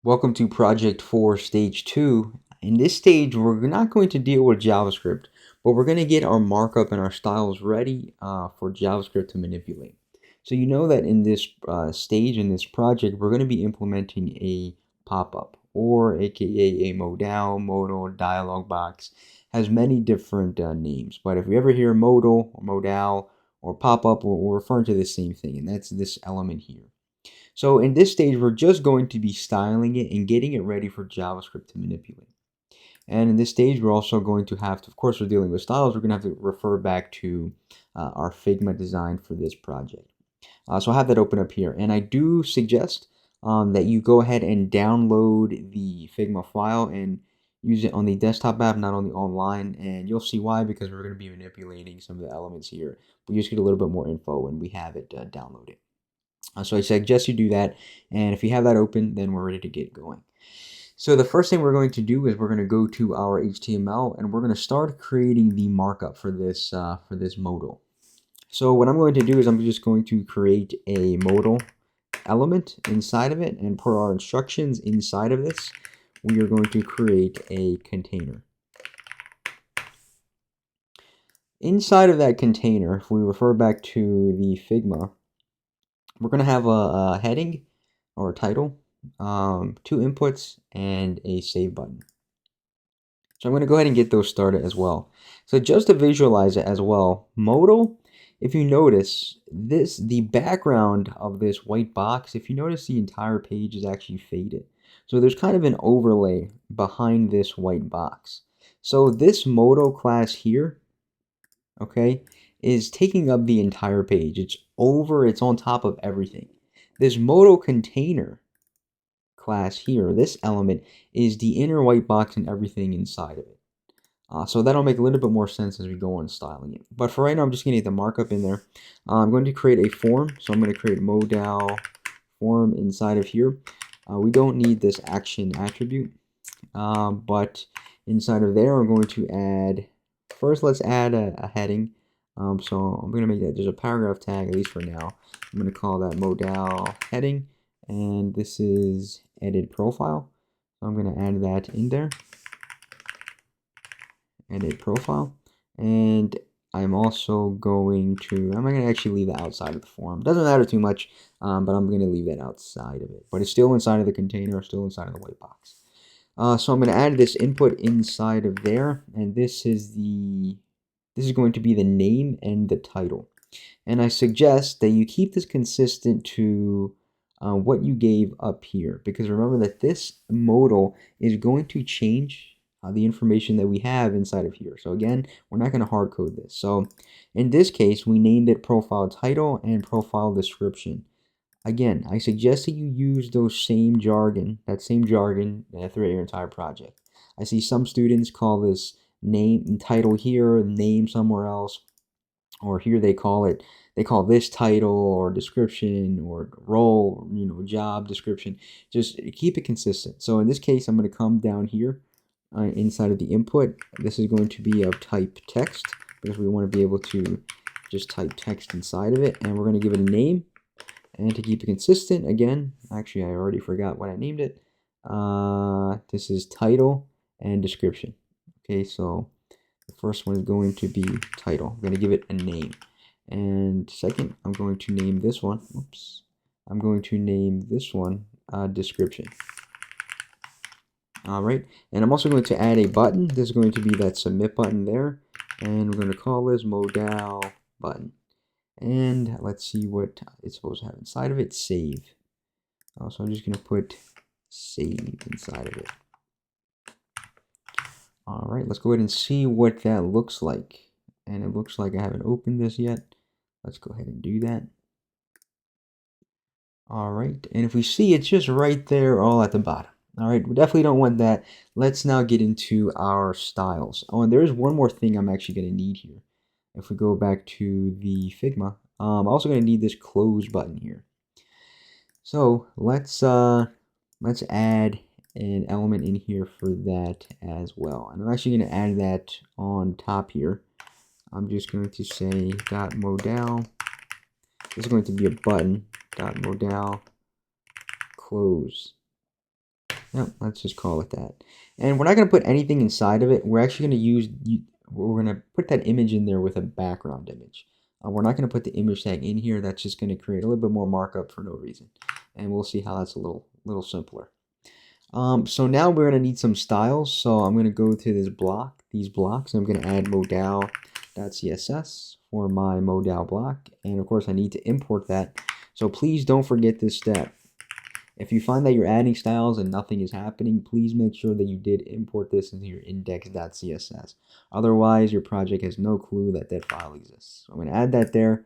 Welcome to Project 4, Stage 2. In this stage, we're not going to deal with JavaScript, but we're going to get our markup and our styles ready for JavaScript to manipulate. So you know that in this stage, in this project, we're going to be implementing a pop-up, or aka a modal dialog box. Has many different names, but if you ever hear modal or modal or pop-up, we're referring to the same thing, and that's this element here. So in this stage, we're just going to be styling it and getting it ready for JavaScript to manipulate. And in this stage, we're also going to have to, of course, we're dealing with styles. We're going to have to refer back to our Figma design for this project. So I have that open up here. And I do suggest that you go ahead and download the Figma file and use it on the desktop app, not on the online. And you'll see why, because we're going to be manipulating some of the elements here. We just get a little bit more info when we have it downloaded. So I suggest you do that, and if you have that open, then we're ready to get going. So the first thing we're going to do is we're going to go to our HTML, and we're going to start creating the markup for this modal. So what I'm going to do is I'm just going to create a modal element inside of it, and per our instructions inside of this, we are going to create a container. Inside of that container, if we refer back to the Figma, we're going to have a heading or a title, two inputs, and a save button. So I'm going to go ahead and get those started as well. So just to visualize it as well, modal, if you notice, the background of this white box, if you notice, the entire page is actually faded. So there's kind of an overlay behind this white box. So this modal class here, okay, is taking up the entire page. It's on top of everything. This modal container class here, this element, is the inner white box and everything inside of it. So that'll make a little bit more sense as we go on styling it. But for right now, I'm just going to get the markup in there. I'm going to create a form. So I'm going to create modal form inside of here. We don't need this action attribute. But inside of there, I'm going to add, first let's add a heading. So I'm going to make that, there's a paragraph tag, at least for now. I'm going to call that modal heading, and this is edit profile. So I'm going to add that in there, edit profile, and I'm also going to, I'm going to actually leave that outside of the form. Doesn't matter too much, but I'm going to leave that outside of it. But it's still inside of the container, still inside of the white box. So I'm going to add this input inside of there, and this is going to be the name and the title. And I suggest that you keep this consistent to what you gave up here, because remember that this modal is going to change the information that we have inside of here. So again, we're not going to hard code this. So in this case, we named it profile title and profile description. Again, I suggest that you use that same jargon throughout your entire project. I see some students call this name and title here, name somewhere else, or here they call this title or description or role, job description. Just keep it consistent. So in this case, I'm going to come down here inside of the input. This is going to be of type text, because we want to be able to just type text inside of it, and we're going to give it a name. And to keep it consistent, again, actually I already forgot what I named it. This is title and description. Okay, so the first one is going to be title. I'm going to give it a name. And second, I'm going to name this one, I'm going to name this one description. All right, and I'm also going to add a button. This is going to be that submit button there. And we're going to call this modal button. And let's see what it's supposed to have inside of it. Save. So I'm just going to put save inside of it. All right, let's go ahead and see what that looks like. And it looks like I haven't opened this yet. Let's go ahead and do that. All right, and if we see, it's just right there all at the bottom. All right, we definitely don't want that. Let's now get into our styles. Oh, and there is one more thing I'm actually going to need here. If we go back to the Figma, I'm also going to need this close button here. So let's add an element in here for that as well. And I'm actually going to add that on top here. I'm just going to say dot modal. This is going to be a button dot modal close. No, let's just call it that. And we're not going to put anything inside of it. We're actually going to we're going to put that image in there with a background image. We're not going to put the image tag in here. That's just going to create a little bit more markup for no reason. And we'll see how that's a little simpler. So now we're going to need some styles. So I'm going to go to these blocks. I'm going to add modal.css for my modal block. And of course I need to import that. So please don't forget this step. If you find that you're adding styles and nothing is happening, please make sure that you did import this into your index.css. Otherwise, your project has no clue that that file exists. So I'm going to add that there,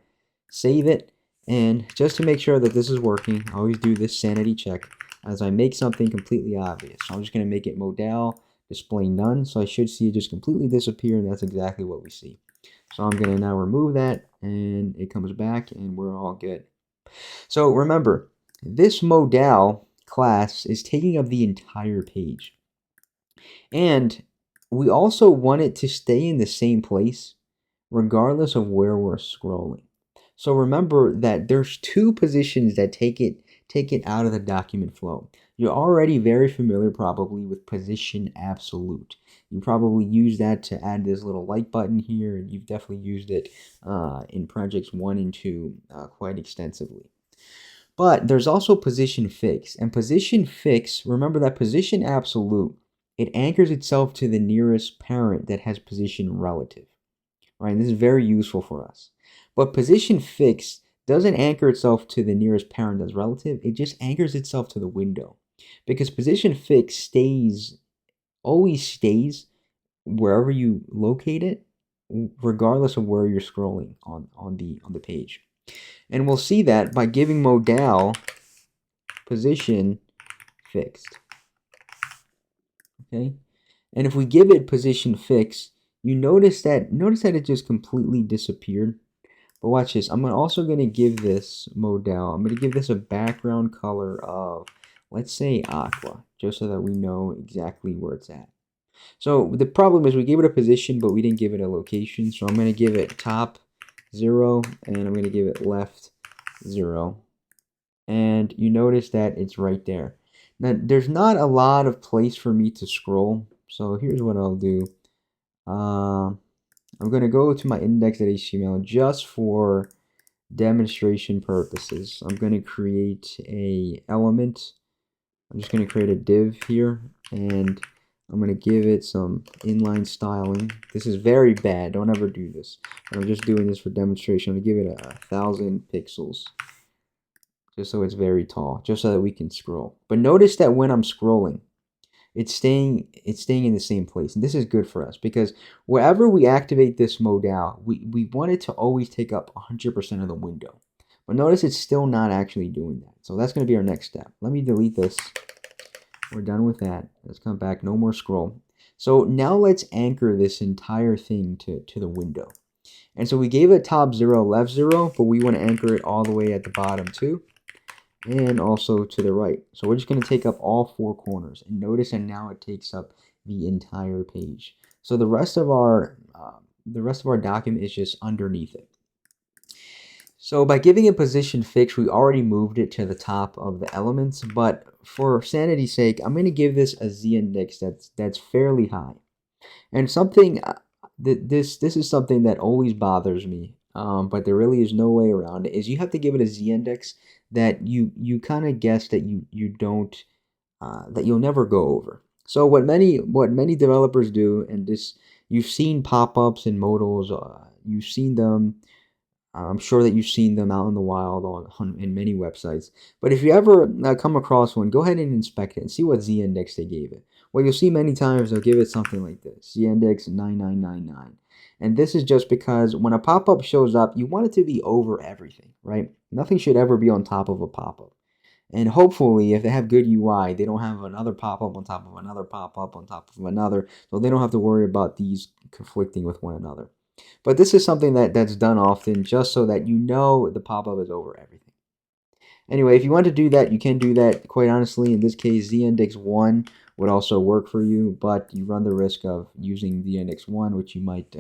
save it, and just to make sure that this is working, I always do this sanity check as I make something completely obvious. So I'm just going to make it modal display none, so I should see it just completely disappear, and that's exactly what we see. So I'm going to now remove that, and it comes back, and we're all good. So remember, this modal class is taking up the entire page. And we also want it to stay in the same place regardless of where we're scrolling. So remember that there's two positions that take it out of the document flow. You're already very familiar probably with position absolute. You probably use that to add this little like button here, and you've definitely used it in projects 1 and 2 quite extensively. But there's also position fix, and position fix, remember that position absolute, it anchors itself to the nearest parent that has position relative, right? And this is very useful for us. But position fix doesn't anchor itself to the nearest parent that's relative, it just anchors itself to the window. Because position fix always stays wherever you locate it, regardless of where you're scrolling on the page. And we'll see that by giving modal position fixed. Okay, and if we give it position fixed, you notice that it just completely disappeared. But watch this. I'm also going to give this modal. I'm going to give this a background color of, let's say, aqua, just so that we know exactly where it's at. So the problem is we gave it a position, but we didn't give it a location. So I'm going to give it top 0, and I'm going to give it left 0. And you notice that it's right there. Now, there's not a lot of place for me to scroll. So here's what I'll do. I'm going to go to my index.html just for demonstration purposes. I'm going to create a element. I'm just going to create a div here, and I'm going to give it some inline styling. This is very bad. Don't ever do this. But I'm just doing this for demonstration. I'm going to give it 1,000 pixels. Just so it's very tall. Just so that we can scroll. But notice that when I'm scrolling, it's staying in the same place. And this is good for us because wherever we activate this modal, we want it to always take up 100% of the window. But notice it's still not actually doing that. So that's going to be our next step. Let me delete this. We're done with that. Let's come back. No more scroll. So now let's anchor this entire thing to the window. And so we gave it top 0, left 0, but we want to anchor it all the way at the bottom too. And also to the right. So we're just going to take up all 4 corners. And notice that now it takes up the entire page. So the rest of our document is just underneath it. So by giving it position fixed, we already moved it to the top of the elements, but for sanity's sake, I'm going to give this a z-index that's fairly high. And something this is something that always bothers me, but there really is no way around it, is you have to give it a z-index that you kind of guess that you don't that you'll never go over. So what many developers do, and this you've seen pop-ups and modals, you've seen them. I'm sure that you've seen them out in the wild in many websites. But if you ever come across one, go ahead and inspect it and see what z-index they gave it. Well, you'll see many times they'll give it something like this, z-index 9999. And this is just because when a pop-up shows up, you want it to be over everything, right? Nothing should ever be on top of a pop-up. And hopefully, if they have good UI, they don't have another pop-up on top of another pop-up on top of another, so they don't have to worry about these conflicting with one another. But this is something that's done often just so that you know the pop-up is over everything. Anyway, if you want to do that, you can do that. Quite honestly, in this case, z-index 1 would also work for you, but you run the risk of using z-index 1, which you might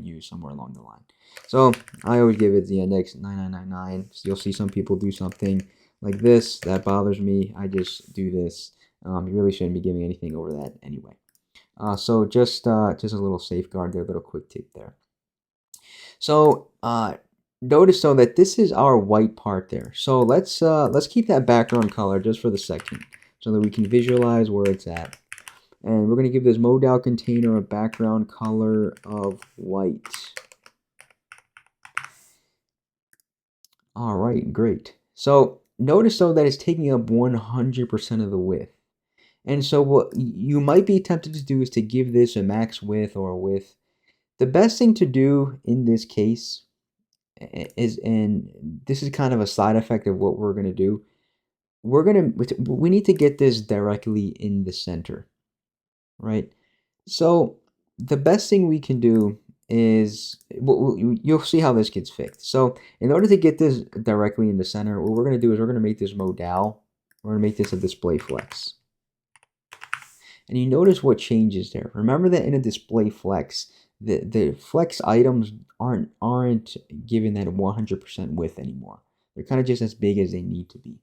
use somewhere along the line. So I always give it z-index 9999. So you'll see some people do something like this, that bothers me. I just do this. You really shouldn't be giving anything over that anyway. So just a little safeguard there, a little quick tip there. So notice though that this is our white part there. So let's keep that background color just for the second, so that we can visualize where it's at. And we're going to give this modal container a background color of white. All right, great. So notice though that it's taking up 100% of the width. And so what you might be tempted to do is to give this a max width or a width. The best thing to do in this case is, and this is kind of a side effect of what we're going to do, we need to get this directly in the center, right? So the best thing we can do is, you'll see how this gets fixed. So in order to get this directly in the center, what we're going to do is we're going to make this modal. We're going to make this a display flex. And you notice what changes there. Remember that in a display flex, the flex items aren't given that 100% width anymore. They're kind of just as big as they need to be.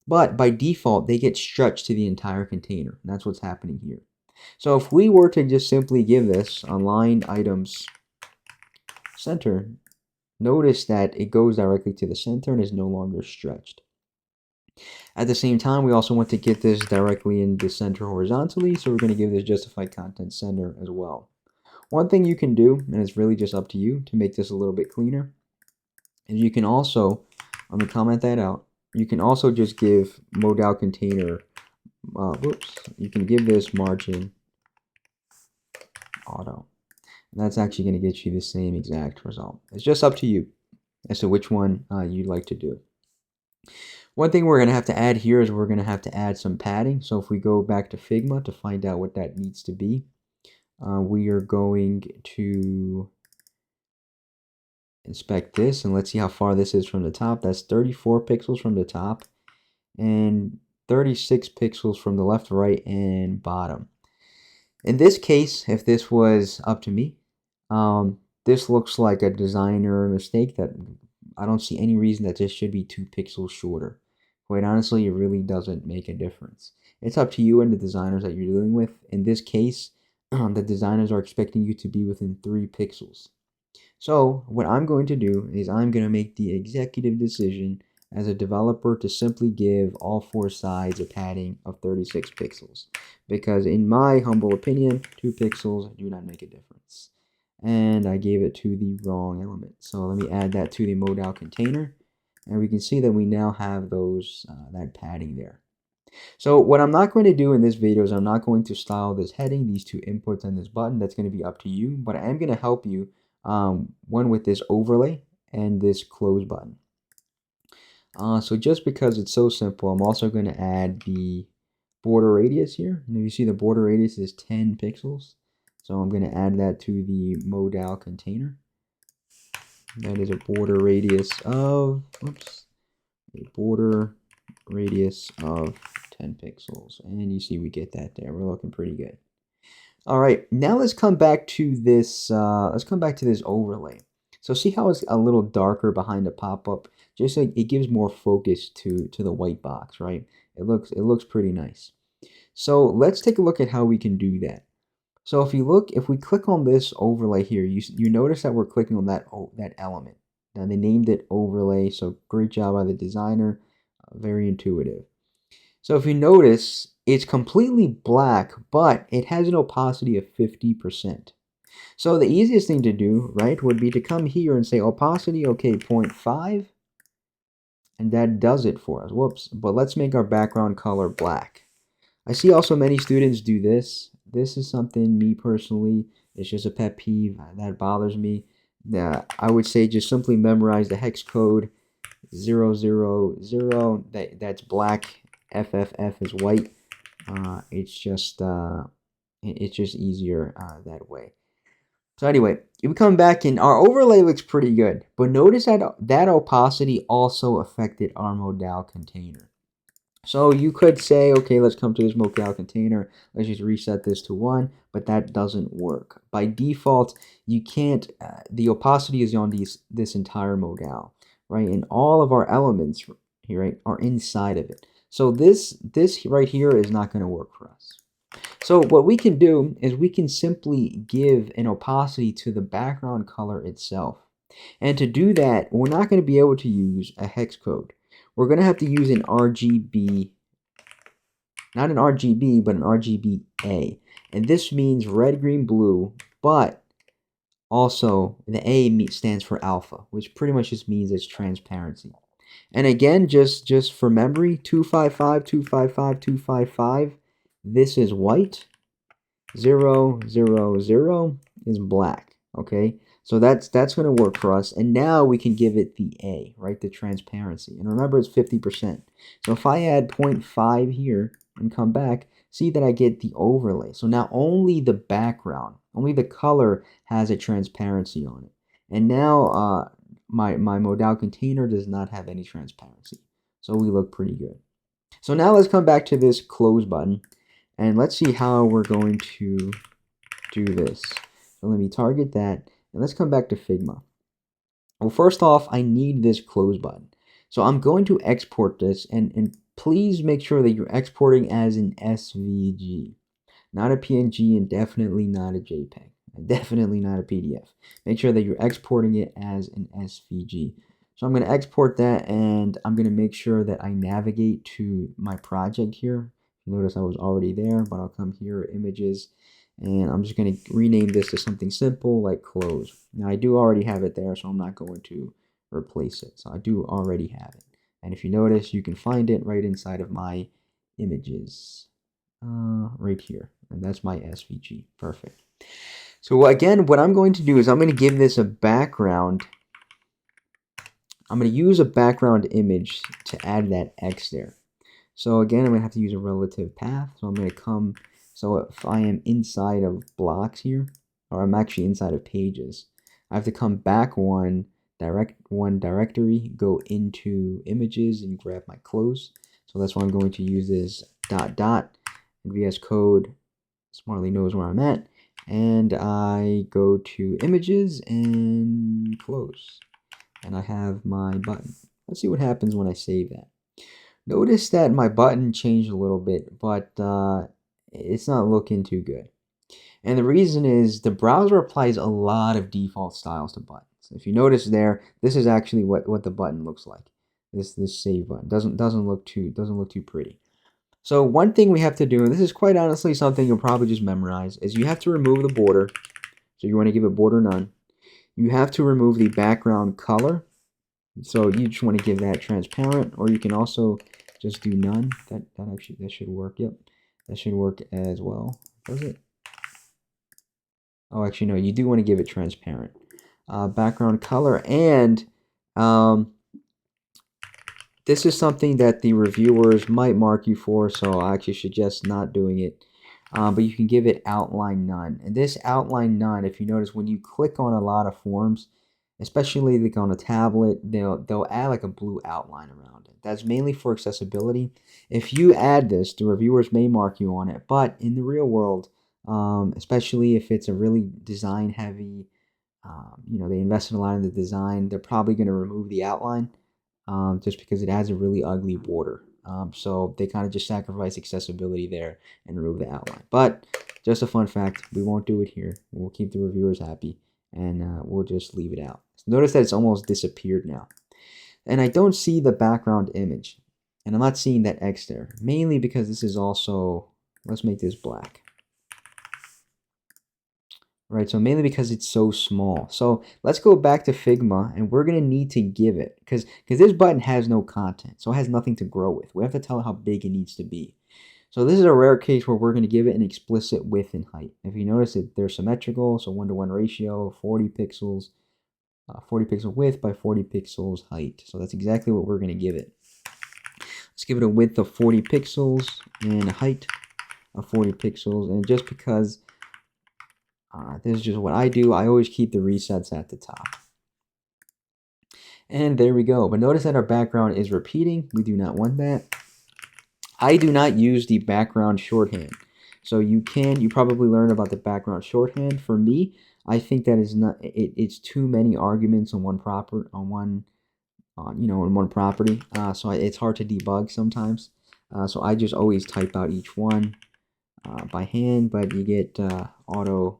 But by default, they get stretched to the entire container. And that's what's happening here. So if we were to just simply give this on line items center, notice that it goes directly to the center and is no longer stretched. At the same time, we also want to get this directly in the center horizontally, so we're going to give this justified content center as well. One thing you can do, and it's really just up to you to make this a little bit cleaner, is you can also, I'm going to comment that out, you can also just give modal container, you can give this margin auto. And that's actually going to get you the same exact result. It's just up to you as to which one you'd like to do. One thing we're going to have to add here is we're going to have to add some padding. So if we go back to Figma to find out what that needs to be, we are going to inspect this and let's see how far this is from the top. That's 34 pixels from the top and 36 pixels from the left, right, and bottom. In this case, if this was up to me, this looks like a designer mistake that I don't see any reason that this should be 2 pixels shorter. Quite honestly, it really doesn't make a difference. It's up to you and the designers that you're dealing with. In this case, the designers are expecting you to be within 3 pixels. So what I'm going to do is I'm going to make the executive decision as a developer to simply give all 4 sides a padding of 36 pixels. Because in my humble opinion, 2 pixels do not make a difference. And I gave it to the wrong element. So let me add that to the modal container. And we can see that we now have those that padding there. So what I'm not going to do in this video is I'm not going to style this heading, these 2 inputs, and this button. That's going to be up to you. But I am going to help you, one with this overlay and this close button. So just because it's so simple, I'm also going to add the border radius here. Now you see the border radius is 10 pixels. So I'm going to add that to the modal container. That is a border radius of, a border radius of 10 pixels. And you see we get that there. We're looking pretty good. All right, now let's come back to this, overlay. So see how it's a little darker behind the pop-up? Just like it gives more focus to the white box, right? It looks pretty nice. So let's take a look at how we can do that. So if we click on this overlay here, you notice that we're clicking on that element. Now they named it overlay, so great job by the designer, very intuitive. So if you notice, it's completely black, but it has an opacity of 50%. So the easiest thing to do, right, would be to come here and say opacity, okay, 0.5, and that does it for us. Whoops, but let's make our background color black. I see also many students do this. This is something, me personally, it's just a pet peeve that bothers me. I would say just simply memorize the hex code 000. That's black, FFF is white. It's just easier that way. So anyway, if we come back in, our overlay looks pretty good. But notice that opacity also affected our modal container. So you could say, okay, let's come to this modal container. Let's just reset this to 1, but that doesn't work. By default, you can't, the opacity is on this entire modal, right? And all of our elements here, right, are inside of it. So this right here is not going to work for us. So what we can do is we can simply give an opacity to the background color itself. And to do that, we're not going to be able to use a hex code. We're going to have to use an RGB, not an RGB, but an RGBA. And this means red, green, blue, but also the A stands for alpha, which pretty much just means it's transparency. And again, just for memory, 255, 255, 255, this is white. 0, 0, 0 is black. Okay, so that's going to work for us. And now we can give it the A, right, the transparency. And remember, it's 50%. So if I add 0.5 here and come back, see that I get the overlay. So now only the background, only the color has a transparency on it. And now my modal container does not have any transparency. So we look pretty good. So now let's come back to this close button. And let's see how we're going to do this. So let me target that. And let's come back to Figma. Well, first off, I need this close button. So I'm going to export this. And please make sure that you're exporting as an SVG. Not a PNG and definitely not a JPEG. Definitely not a PDF. Make sure that you're exporting it as an SVG. So I'm going to export that, and I'm going to make sure that I navigate to my project here. Notice I was already there, but I'll come here, images, and I'm just going to rename this to something simple like close. Now I do already have it there, so I'm not going to replace it. So I do already have it. And if you notice, you can find it right inside of my images, right here. And that's my SVG. Perfect. So again, what I'm going to do is I'm going to give this a background. I'm going to use a background image to add that X there. So again, I'm going to have to use a relative path. So I'm going to come, so if I am inside of blocks here, or I'm actually inside of pages, I have to come back one directory, go into images and grab my close. So that's why I'm going to use this ... and VS Code smartly knows where I'm at. And I go to images and close. And I have my button. Let's see what happens when I save that. Notice that my button changed a little bit, but it's not looking too good. And the reason is the browser applies a lot of default styles to buttons. If you notice there, this is actually what the button looks like. This save button doesn't look too pretty. So one thing we have to do, and this is quite honestly something you'll probably just memorize, is you have to remove the border. So you want to give it border none. You have to remove the background color. So you just want to give that transparent, or you can also just do none. That should work. Yep, that should work as well. Does it? Oh, actually no. You do want to give it transparent. Background color, and this is something that the reviewers might mark you for, so I actually suggest not doing it. But you can give it outline none. And this outline none, if you notice, when you click on a lot of forms, especially like on a tablet, they'll add like a blue outline around it. That's mainly for accessibility. If you add this, the reviewers may mark you on it. But in the real world, especially if it's a really design heavy, they invested a lot in the design, they're probably going to remove the outline. Just because it has a really ugly border. So they kind of just sacrifice accessibility there and remove the outline. But just a fun fact, we won't do it here. We'll keep the reviewers happy, and we'll just leave it out. Notice that it's almost disappeared now. And I don't see the background image. And I'm not seeing that X there. Mainly because this is also, let's make this black. Right, so mainly because it's so small. So let's go back to Figma, and we're going to need to give it, because this button has no content, so it has nothing to grow with. We have to tell it how big it needs to be. So this is a rare case where we're going to give it an explicit width and height. If you notice it, they're symmetrical, so 1-to-1 ratio, 40 pixels, 40 pixel width by 40 pixels height. So that's exactly what we're going to give it. Let's give it a width of 40 pixels and a height of 40 pixels, and just because this is just what I do, I always keep the resets at the top. And there we go. But notice that our background is repeating. We do not want that. I do not use the background shorthand. So you probably learn about the background shorthand. For me, I think that is not, it's too many arguments on one on, in one property. So it's hard to debug sometimes. So I just always type out each one by hand, but you get auto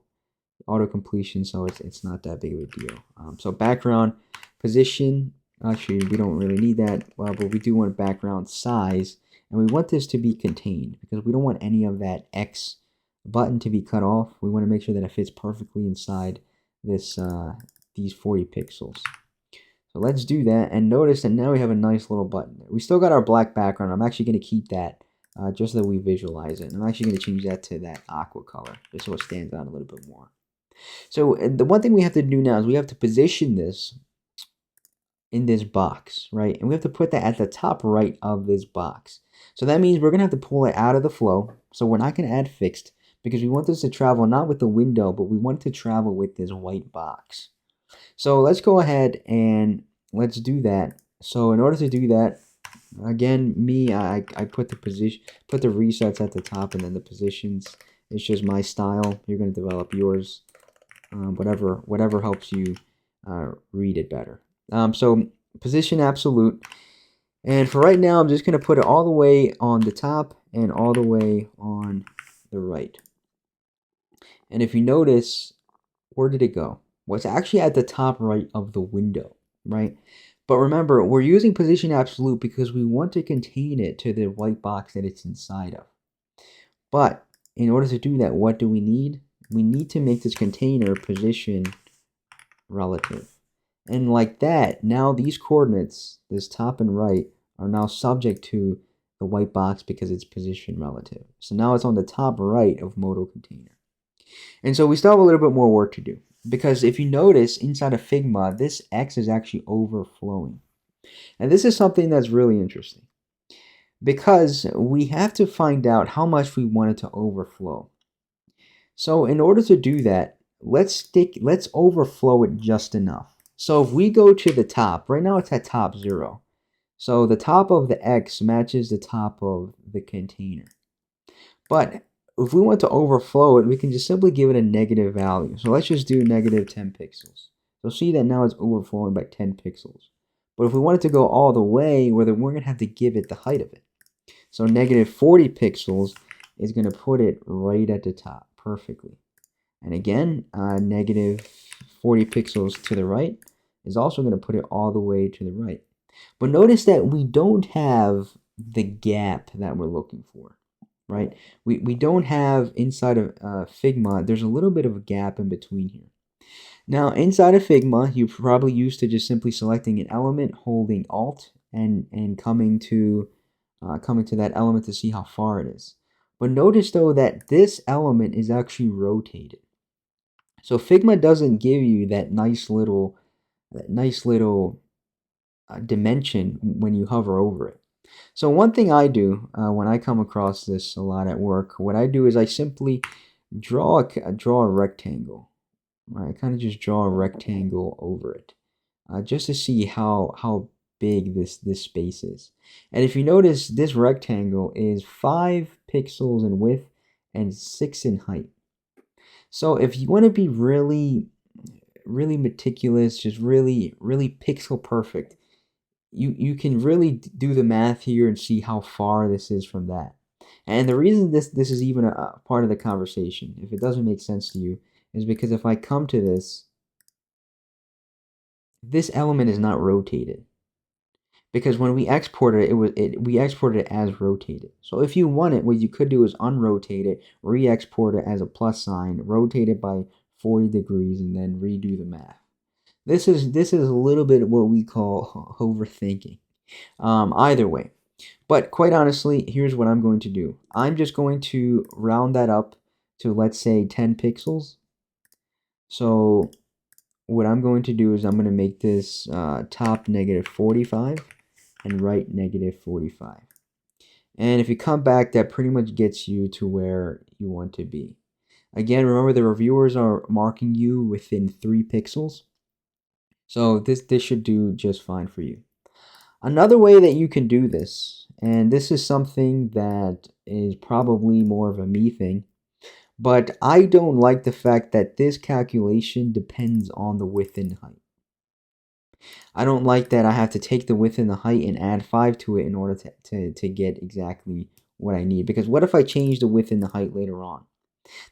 completion, so it's not that big of a deal. So background position, actually we don't really need that, but we do want background size, and we want this to be contained because we don't want any of that X button to be cut off. We want to make sure that it fits perfectly inside this these 40 pixels. So let's do that, and notice that now we have a nice little button there. We still got our black background. I'm actually going to keep that just so that we visualize it. And I'm actually going to change that to that aqua color just so it stands out a little bit more. So the one thing we have to do now is we have to position this in this box, right? And we have to put that at the top right of this box. So that means we're going to have to pull it out of the flow. So we're not going to add fixed because we want this to travel not with the window, but we want it to travel with this white box. So let's go ahead and let's do that. So in order to do that, again, I put the resets at the top and then the positions. It's just my style. You're going to develop yours. Whatever helps you read it better. So position absolute, and for right now I'm just going to put it all the way on the top and all the way on the right. And if you notice, where did it go? Well, it's actually at the top right of the window, right? But remember, we're using position absolute because we want to contain it to the white box that it's inside of. But in order to do that, what do we need? We need to make this container position relative. And like that, now these coordinates, this top and right, are now subject to the white box because it's position relative. So now it's on the top right of Modo container. And so we still have a little bit more work to do. Because if you notice, inside of Figma, this X is actually overflowing. And this is something that's really interesting. Because we have to find out how much we want it to overflow. So in order to do that, let's overflow it just enough. So if we go to the top, right now it's at top 0. So the top of the X matches the top of the container. But if we want to overflow it, we can just simply give it a negative value. So let's just do negative 10 pixels. So see that now it's overflowing by 10 pixels. But if we want it to go all the way, well, then we're going to have to give it the height of it. So negative 40 pixels is going to put it right at the top perfectly. And again, negative 40 pixels to the right is also going to put it all the way to the right. But notice that we don't have the gap that we're looking for, right? We don't have inside of Figma, there's a little bit of a gap in between here. Now, inside of Figma, you're probably used to just simply selecting an element, holding Alt, and coming to that element to see how far it is. But notice though that this element is actually rotated. So Figma doesn't give you that nice little dimension when you hover over it. So one thing I do when I come across this a lot at work, what I do is I simply draw a rectangle. Right, I kind of just draw a rectangle over it, just to see how big this space is. And if you notice, this rectangle is 5 pixels in width and 6 in height. So if you want to be really meticulous, just really pixel perfect, you can really do the math here and see how far this is from that. And the reason this is even a part of the conversation, if it doesn't make sense to you, is because if I come to this element is not rotated. Because when we exported it, we exported it as rotated. So if you want it, what you could do is unrotate it, re-export it as a plus sign, rotate it by 40 degrees, and then redo the math. This is a little bit what we call overthinking. Either way. But quite honestly, here's what I'm going to do. I'm just going to round that up to, let's say, 10 pixels. So what I'm going to do is I'm going to make this top negative 45 and right negative 45. And if you come back, that pretty much gets you to where you want to be. Again, remember the reviewers are marking you within 3 pixels. So this should do just fine for you. Another way that you can do this, and this is something that is probably more of a me thing, but I don't like the fact that this calculation depends on the width and height. I don't like that I have to take the width and the height and add 5 to it in order to get exactly what I need. Because what if I change the width and the height later on?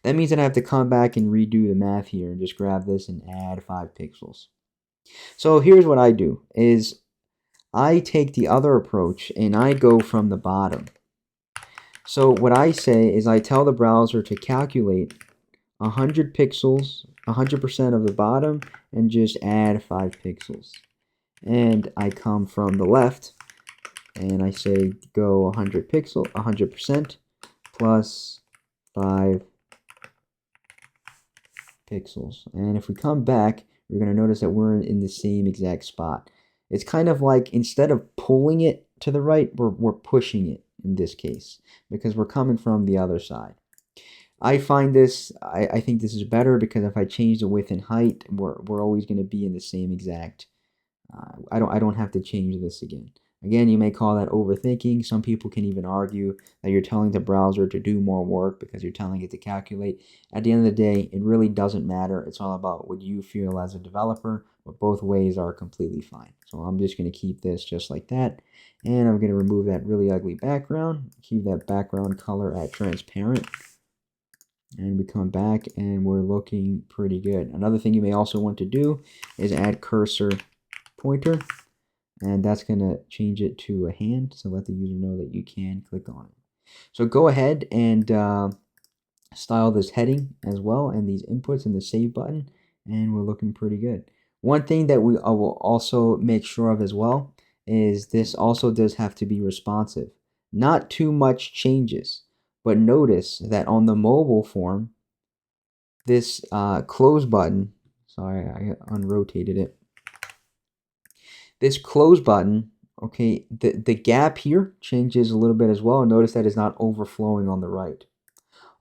That means that I have to come back and redo the math here and just grab this and add 5 pixels. So here's what I do is I take the other approach and I go from the bottom. So what I say is I tell the browser to calculate 100 pixels, 100% of the bottom, and just add 5 pixels. And I come from the left and I say go 100 pixel, 100% plus 5 pixels. And if we come back, we're going to notice that we're in the same exact spot. It's kind of like instead of pulling it to the right, we're pushing it in this case because we're coming from the other side. I think this is better because if I change the width and height, we're always going to be in the same exact. I don't have to change this again. Again, you may call that overthinking. Some people can even argue that you're telling the browser to do more work because you're telling it to calculate. At the end of the day, it really doesn't matter. It's all about what you feel as a developer, but both ways are completely fine. So I'm just going to keep this just like that. And I'm going to remove that really ugly background. Keep that background color at transparent. And we come back and we're looking pretty good. Another thing you may also want to do is add cursor pointer. And that's going to change it to a hand, so let the user know that you can click on it. So go ahead and style this heading as well, and these inputs and the save button, and we're looking pretty good. One thing that I will also make sure of as well is this also does have to be responsive. Not too much changes, but notice that on the mobile form, this close button, sorry, I unrotated it. This close button, okay, the gap here changes a little bit as well. Notice that it's not overflowing on the right.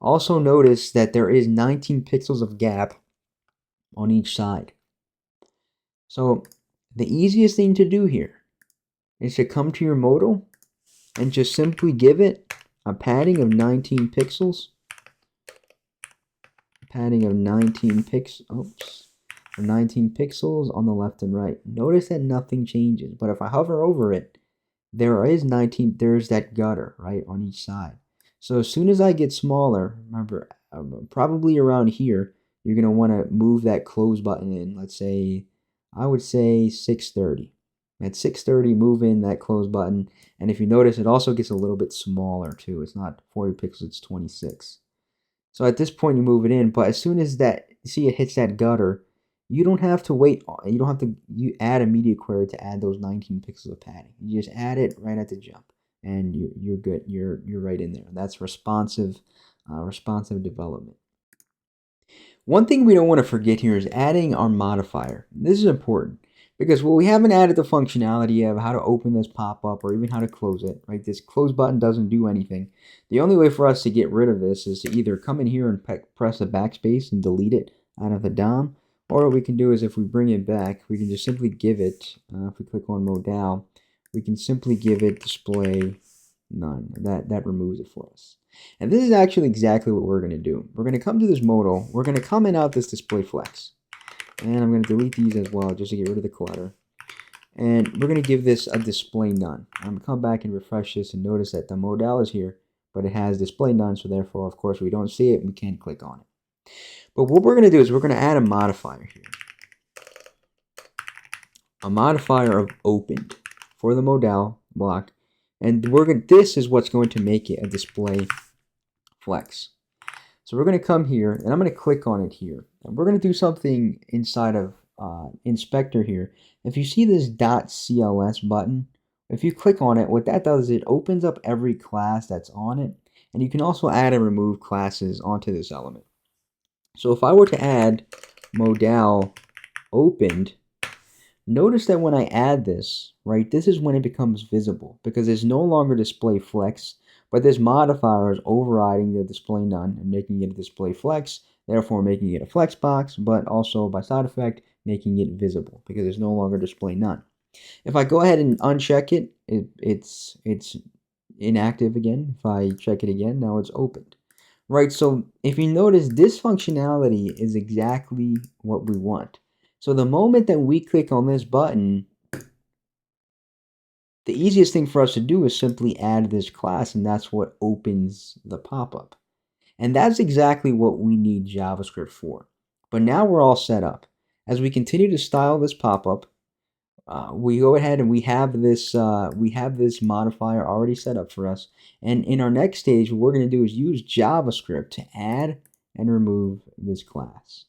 Also notice that there is 19 pixels of gap on each side. So the easiest thing to do here is to come to your modal and just simply give it a padding of 19 pixels. Padding of 19 pixels. 19 pixels on the left and right. Notice that nothing changes, but if I hover over it, there's that gutter right on each side. So as soon as I get smaller, remember probably around here, you're going to want to move that close button in. Let's say, I would say 630. At 630, move in that close button, and if you notice, it also gets a little bit smaller too. It's not 40 pixels, it's 26. So at this point, you move it in, but as soon as it hits that gutter, you don't have to wait. You don't have to add a media query to add those 19 pixels of padding. You just add it right at the jump, and you're good. You're right in there. That's responsive development. One thing we don't want to forget here is adding our modifier. This is important because we haven't added the functionality of how to open this pop-up or even how to close it. Right, this close button doesn't do anything. The only way for us to get rid of this is to either come in here and press the backspace and delete it out of the DOM. Or what we can do is if we bring it back, we can just simply give it, if we click on modal, we can simply give it display none. That removes it for us. And this is actually exactly what we're going to do. We're going to come to this modal. We're going to comment out this display flex. And I'm going to delete these as well just to get rid of the clutter. And we're going to give this a display none. I'm going to come back and refresh this and notice that the modal is here, but it has display none. So therefore, of course, we don't see it. We can't click on it. But what we're going to do is we're going to add a modifier here. A modifier of opened for the modal block. And this is what's going to make it a display flex. So we're going to come here, and I'm going to click on it here. And we're going to do something inside of Inspector here. If you see this .cls button, if you click on it, what that does is it opens up every class that's on it. And you can also add and remove classes onto this element. So if I were to add modal opened, notice that when I add this, right, this is when it becomes visible because it's no longer display flex, but this modifier is overriding the display none and making it a display flex, therefore making it a flex box, but also by side effect, making it visible because it's no longer display none. If I go ahead and uncheck it, it's inactive again. If I check it again, now it's opened. Right, so if you notice, this functionality is exactly what we want. So the moment that we click on this button, the easiest thing for us to do is simply add this class, and that's what opens the pop-up. And that's exactly what we need JavaScript for. But now we're all set up. As we continue to style this pop-up, we go ahead and we have this modifier already set up for us. And in our next stage, what we're going to do is use JavaScript to add and remove this class.